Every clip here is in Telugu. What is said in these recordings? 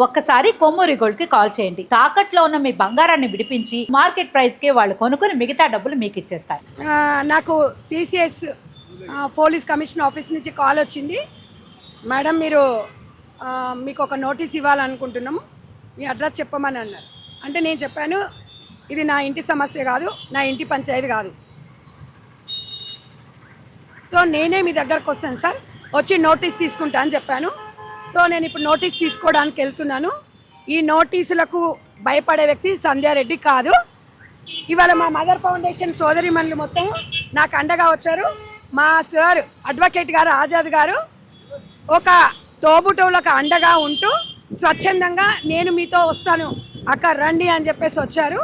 ఒక్కసారి కొమ్మూరి గోల్డ్ కి కాల్ చేయండి. తాకట్లో ఉన్న మీ బంగారాన్ని విడిపించి మార్కెట్ ప్రైస్ కి వాళ్ళు కొనుక్కుని మిగతా డబ్బులు మీకు ఇచ్చేస్తారు. నాకు సిసిఎస్ పోలీస్ కమిషన్ ఆఫీస్ నుంచి కాల్ వచ్చింది. మేడం మీకు ఒక నోటీస్ ఇవ్వాలనుకుంటున్నాము, మీ అడ్రస్ చెప్పమని అన్నారు. అంటే నేను చెప్పాను, ఇది నా ఇంటి సమస్య కాదు, నా ఇంటి పంచాయతీ కాదు. సో నేనే మీ దగ్గరకు వస్తాను సార్, వచ్చి నోటీస్ తీసుకుంటా అని చెప్పాను. సో నేను ఇప్పుడు నోటీస్ తీసుకోవడానికి వెళ్తున్నాను. ఈ నోటీసులకు భయపడే వ్యక్తి సంధ్యారెడ్డి కాదు. ఇవాళ మా మదర్ ఫౌండేషన్ సోదరిమణులు మొత్తం నాకు అండగా వచ్చారు. మా సార్ అడ్వకేట్ గారు ఆజాద్ గారు ఒక తోబుటోళ్ళకు అండగా ఉంటూ స్వచ్ఛందంగా నేను మీతో వస్తాను అక్క రండి అని చెప్పేసి వచ్చారు.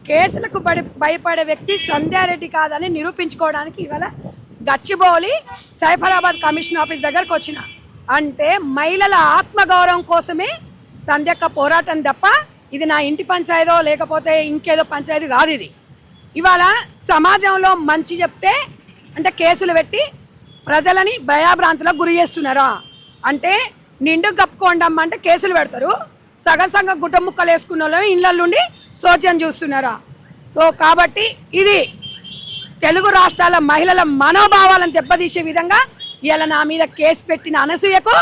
కేసులకు భయపడే వ్యక్తి సంధ్యారెడ్డి కాదని నిరూపించుకోవడానికి ఇవాళ గచ్చిబౌలి సైఫరాబాద్ కమిషన్ ఆఫీస్ దగ్గరకు వచ్చిన. అంటే మహిళల ఆత్మగౌరవం కోసమే సంధ్యక్క పోరాటం తప్ప ఇది నా ఇంటి పంచాయతీ లేకపోతే ఇంకేదో పంచాయతీ కాదు. ఇది ఇవాళ సమాజంలో మంచి చెప్తే అంటే కేసులు పెట్టి ప్రజలని భయాభ్రాంతులకు గురి చేస్తున్నారా? అంటే నిండు కప్పుకోండమ్మ అంటే కేసులు పెడతారు, సగం సగం గుట్ట ముక్కలు వేసుకున్న వాళ్ళు ఇళ్ళ నుండి సోచ్యం చూస్తున్నారా? సో కాబట్టి ఇది తెలుగు రాష్ట్రాల మహిళల మనోభావాలను దెబ్బతీసే విధంగా ఇలా నా మీద కేసు పెట్టిన అనసూయకు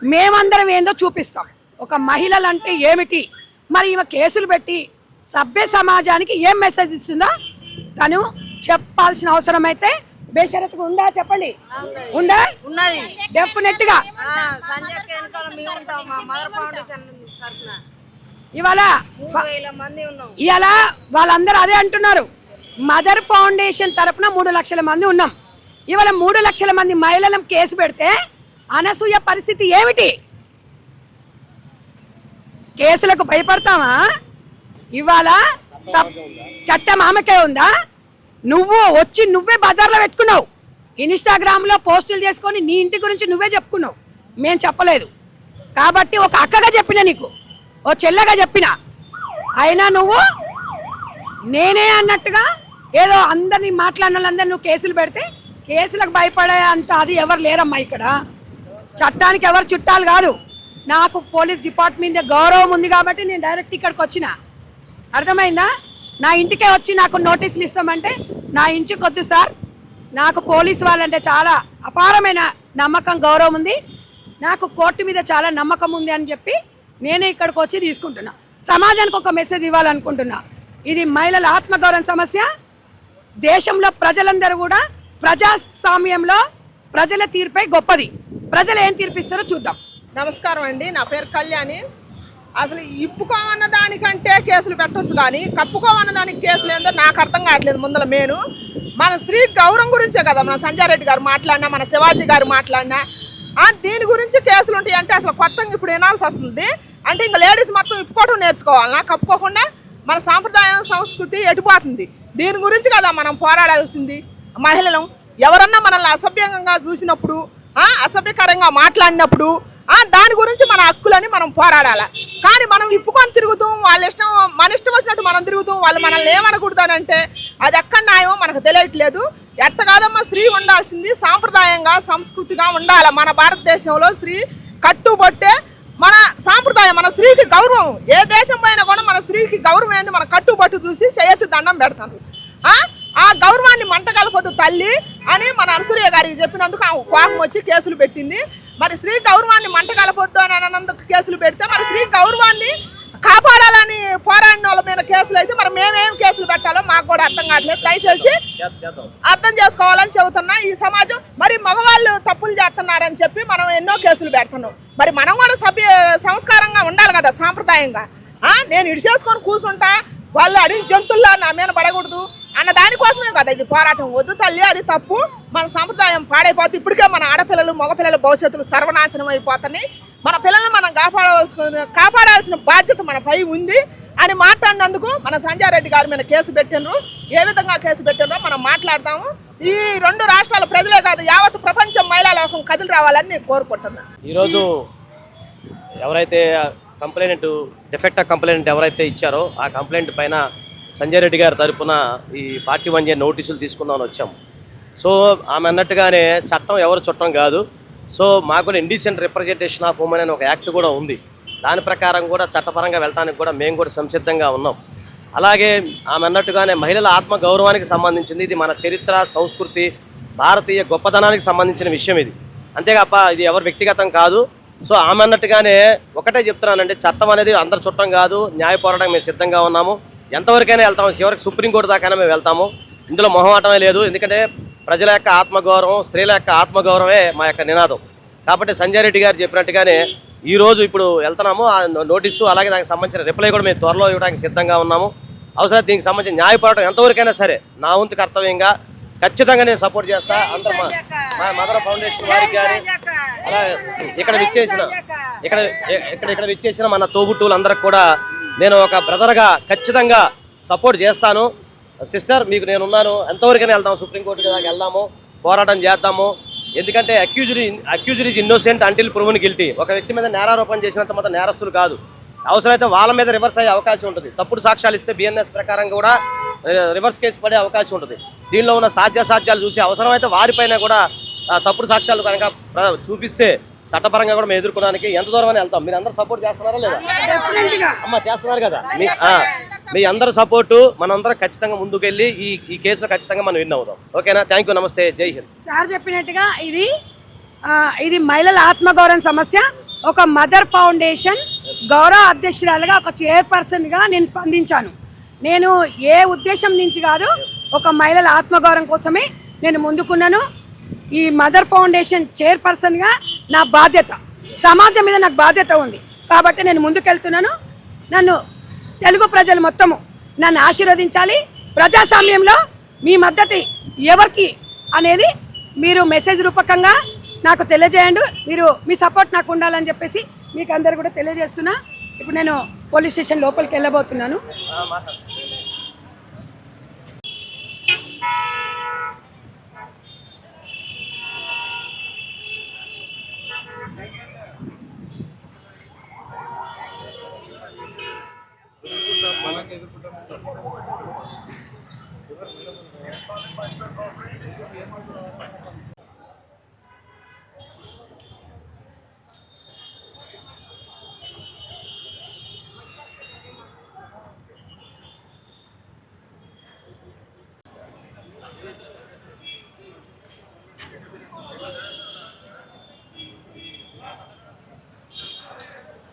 మేమందరం ఏందో చూపిస్తాం. ఒక మహిళలు అంటే ఏమిటి, మరి ఈమె కేసులు పెట్టి సభ్య సమాజానికి ఏం మెసేజ్ ఇస్తుందో తను చెప్పాల్సిన అవసరం అయితే బేషరతుగా ఉందా? చెప్పండి. ఉందా? డెఫినెట్ గా ఇవాళ వాళ్ళందరూ అదే అంటున్నారు. మదర్ ఫౌండేషన్ తరపున 3 లక్షల మంది ఉన్నాం. ఇవాళ 3 లక్షల మంది మహిళలను కేసు పెడితే అనసూయ పరిస్థితి ఏమిటి? కేసులకు భయపడతావా? ఇవాళ చట్టం ఆమెకే ఉందా? నువ్వు వచ్చి నువ్వే బజార్లో పెట్టుకున్నావు, ఇన్స్టాగ్రామ్లో పోస్టులు చేసుకొని నీ ఇంటి గురించి నువ్వే చెప్పుకున్నావు, మేం చెప్పలేదు. కాబట్టి ఒక అక్కగా చెప్పిన, నీకు ఓ చెల్లెగా చెప్పిన, అయినా నువ్వు నేనే అన్నట్టుగా ఏదో అందరినీ మాట్లాడిన వాళ్ళందరూ నువ్వు కేసులు పెడితే కేసులకు భయపడే అంత అది ఎవరు లేరమ్మా. ఇక్కడ చట్టానికి ఎవరు చుట్టాలు కాదు. నాకు పోలీస్ డిపార్ట్మెంట్ మీద గౌరవం ఉంది కాబట్టి నేను డైరెక్ట్ ఇక్కడికి వచ్చిన. అర్థమైందా? నా ఇంటికే వచ్చి నాకు నోటీసులు ఇస్తామంటే నా ఇంటికి వద్దు సార్, నాకు పోలీసు వాళ్ళంటే చాలా అపారమైన నమ్మకం గౌరవం ఉంది, నాకు కోర్టు మీద చాలా నమ్మకం ఉంది అని చెప్పి నేనే ఇక్కడికి వచ్చి తీసుకుంటున్నా. సమాజానికి ఒక మెసేజ్ ఇవ్వాలనుకుంటున్నా. ఇది మహిళల ఆత్మగౌరవం సమస్య. దేశంలో ప్రజలందరూ కూడా ప్రజాస్వామ్యంలో ప్రజల తీర్పై గొప్పది. ప్రజలు ఏం తీర్పిస్తారో చూద్దాం. నమస్కారం అండి, నా పేరు కళ్యాణి. అసలు ఇప్పుకోమన్న దానికంటే కేసులు పెట్టవచ్చు, కానీ కప్పుకోమన్న దానికి కేసులు ఏందో నాకు అర్థం కావట్లేదు. ముందర మన స్త్రీ గౌరవం గురించే కదా మన సంజయారెడ్డి గారు మాట్లాడినా, మన శివాజీ గారు మాట్లాడినా దీని గురించి కేసులు ఉంటాయి. అంటే అసలు కొత్తగా ఇప్పుడు వినాల్సి వస్తుంది. అంటే ఇంకా లేడీస్ మొత్తం ఇప్పుకోవటం నేర్చుకోవాలన్నా, కప్పుకోకుండా మన సాంప్రదాయం సంస్కృతి ఎటుపోతుంది. దీని గురించి కదా మనం పోరాడాల్సింది. మహిళలు ఎవరన్నా మనల్ని అసభ్యంగా చూసినప్పుడు, అసభ్యకరంగా మాట్లాడినప్పుడు దాని గురించి మన హక్కులని మనం పోరాడాలి. కానీ మనం ఇప్పుకొని తిరుగుతాం, వాళ్ళ ఇష్టం మన ఇష్టం వచ్చినట్టు మనం తిరుగుతాం, వాళ్ళు మనల్ని ఏమనకూడదనంటే అది ఎక్కడ న్యాయమో మనకు తెలియట్లేదు. ఎట్ట కాదమ్మా, స్త్రీ ఉండాల్సింది సాంప్రదాయంగా సంస్కృతిగా ఉండాలి. మన భారతదేశంలో స్త్రీ కట్టుబట్టే మన సాంప్రదాయం, మన స్త్రీకి గౌరవం. ఏ దేశం పైన కూడా మన స్త్రీకి గౌరవం ఏంది, మన కట్టుబట్టు చూసి చేయెత్తి దండం పెడతాను. ఆ గౌరవాన్ని మంటగలపొద్దు తల్లి అని మన అనసూయ గారికి చెప్పినందుకు ఆ కోపం వచ్చి కేసులు పెట్టింది. మరి స్త్రీ గౌరవాన్ని మంటగలపొద్దు అని అన్నందుకు కేసులు పెడితే మరి స్త్రీ గౌరవాన్ని కాపాడాలని పోరాడిన వాళ్ళ మీద కేసులు అయితే మరి మేమేం కేసులు పెట్టాలో మాకు కూడా అర్థం కావట్లేదు. దయచేసి అర్థం చేసుకోవాలని చెబుతున్నా. ఈ సమాజం మరి మగవాళ్ళు తప్పులు చేస్తున్నారని చెప్పి మనం ఎన్నో కేసులు పెడుతున్నాం. మరి మనం కూడా సంస్కారంగా ఉండాలి కదా, సాంప్రదాయంగా. నేను ఇడిచేసుకొని కూర్చుంటా, వాళ్ళు అడిగిన జంతువుల్లో నా మీద పడకూడదు అన్న దానికోసమే కదా ఇది పోరాటం. వద్దు తల్లి, అది తప్పు. మన సంప్రదాయం పాడైపోతుంది. ఇప్పటికే మన ఆడపిల్లలు మగపిల్లల భవిష్యత్తులు సర్వనాశనం అయిపోతున్నాయి. మన పిల్లల్ని మనం కాపాడాల్సిన బాధ్యత మనపై ఉంది అని మాట్లాడినందుకు మన సంజయారెడ్డి గారి మీద కేసు పెట్టినరు. ఏ విధంగా కేసు పెట్టినరో మనం మాట్లాడతాము. ఈ 2 రాష్ట్రాల ప్రజలే కాదు, యావత్ ప్రపంచం మహిళా లోకం కదిలి రావాలని నేను కోరుకుంటున్నాను. ఈరోజు ఎవరైతే డిఫెక్ట్ కంప్లైంట్ ఎవరైతే ఇచ్చారో ఆ కంప్లైంట్ పైన సంజయారెడ్డి గారి తరపున ఈ 41 నోటీసులు తీసుకుందామని వచ్చాము. సో ఆమె అన్నట్టుగానే చట్టం ఎవరు చుట్టం కాదు. సో మాకు ఇండిసెంట్ రిప్రజెంటేషన్ ఆఫ్ ఉమెన్ అనే ఒక యాక్ట్ కూడా ఉంది. దాని ప్రకారం కూడా చట్టపరంగా వెళ్ళడానికి కూడా మేము కూడా సంసిద్ధంగా ఉన్నాం. అలాగే ఆమె అన్నట్టుగానే మహిళల ఆత్మగౌరవానికి సంబంధించింది, ఇది మన చరిత్ర, సంస్కృతి, భారతీయ గొప్పతనానికి సంబంధించిన విషయం ఇది. అంతేగాప ఇది ఎవరు వ్యక్తిగతం కాదు. సో ఆమె అన్నట్టుగానే ఒకటే చెప్తున్నానండి, చట్టం అనేది అందరు చుట్టం కాదు. న్యాయ పోరాటం మేము సిద్ధంగా ఉన్నాము. ఎంతవరకైనా వెళ్తాము, చివరికి సుప్రీంకోర్టు దాకైనా మేము వెళ్తాము. ఇందులో మొహమాటమే లేదు. ఎందుకంటే ప్రజల యొక్క ఆత్మగౌరవం, స్త్రీల యొక్క ఆత్మగౌరవమే మా యొక్క నినాదం. కాబట్టి సంజయ్ రెడ్డి గారు చెప్పినట్టుగానే ఈరోజు ఇప్పుడు వెళ్తున్నాము. ఆ నోటీసు అలాగే దానికి సంబంధించిన రిప్లై కూడా మేము త్వరలో ఇవ్వడానికి సిద్ధంగా ఉన్నాము. అవసరం దీనికి సంబంధించిన న్యాయ పోరాటం ఎంతవరకైనా సరే నా వంతు కర్తవ్యంగా ఖచ్చితంగా నేను సపోర్ట్ చేస్తా. అందరూ మా మదర్ ఫౌండేషన్ వారికి కానీ అలా ఇక్కడ విచ్చేసిన మన తోబుట్టువులందరికి కూడా నేను ఒక బ్రదర్గా ఖచ్చితంగా సపోర్ట్ చేస్తాను. సిస్టర్ మీకు నేనున్నాను, ఎంతవరకైనా వెళ్దాము, సుప్రీంకోర్టు దాకా వెళ్దాము, పోరాటం చేద్దాము. ఎందుకంటే accused is innocent until proven guilty. ఒక వ్యక్తి మీద నేరారోపణ చేసినంత మాత్రం నేరస్తులు కాదు. అవసరమైతే వాళ్ళ మీద రివర్స్ అయ్యే అవకాశం ఉంటుంది. తప్పుడు సాక్ష్యాలు ఇస్తే బిఎన్ఎస్ ప్రకారం కూడా రివర్స్ కేసు పడే అవకాశం ఉంటుంది. దీనిలో ఉన్న సాధ్యాసాధ్యాలు చూసి అవసరమైతే వారిపైన కూడా తప్పుడు సాక్ష్యాలు కనుక చూపిస్తే చట్టపరంగా కూడా మేము ఎదుర్కోవడానికి ఎంత దూరం అని వెళ్తాం. మీరు అందరూ సపోర్ట్ చేస్తున్నారా లేదా? అమ్మ చేస్తున్నారు కదా. మీ అందరూ సపోర్టు, మనందరం ఖచ్చితంగా ముందుకెళ్ళి ఈ కేసులో ఖచ్చితంగా మనం విన్ అవుదాం. ఓకేనా? థ్యాంక్ యూ, నమస్తే, జై హింద్. సార్ చెప్పినట్టుగా ఇది మహిళల ఆత్మగౌరవం సమస్య. ఒక మదర్ ఫౌండేషన్ గౌరవ అధ్యక్షురాలుగా, ఒక చైర్పర్సన్గా నేను స్పందించాను. నేను ఏ ఉద్దేశం నుంచి కాదు, ఒక మహిళల ఆత్మగౌరవం కోసమే నేను ముందుకున్నాను. ఈ మదర్ ఫౌండేషన్ చైర్పర్సన్గా నా బాధ్యత, సమాజం మీద నాకు బాధ్యత ఉంది కాబట్టి నేను ముందుకెళ్తున్నాను. నన్ను తెలుగు ప్రజలు మొత్తము నన్ను ఆశీర్వదించాలి. ప్రజాస్వామ్యంలో మీ మద్దతు ఎవరికి అనేది మీరు మెసేజ్ రూపకంగా నాకు తెలియజేయండి. మీరు మీ సపోర్ట్ నాకు ఉండాలని చెప్పేసి మీకు అందరు కూడా తెలియజేస్తున్నా. ఇప్పుడు నేను పోలీస్ స్టేషన్ లోపలికి వెళ్ళబోతున్నాను.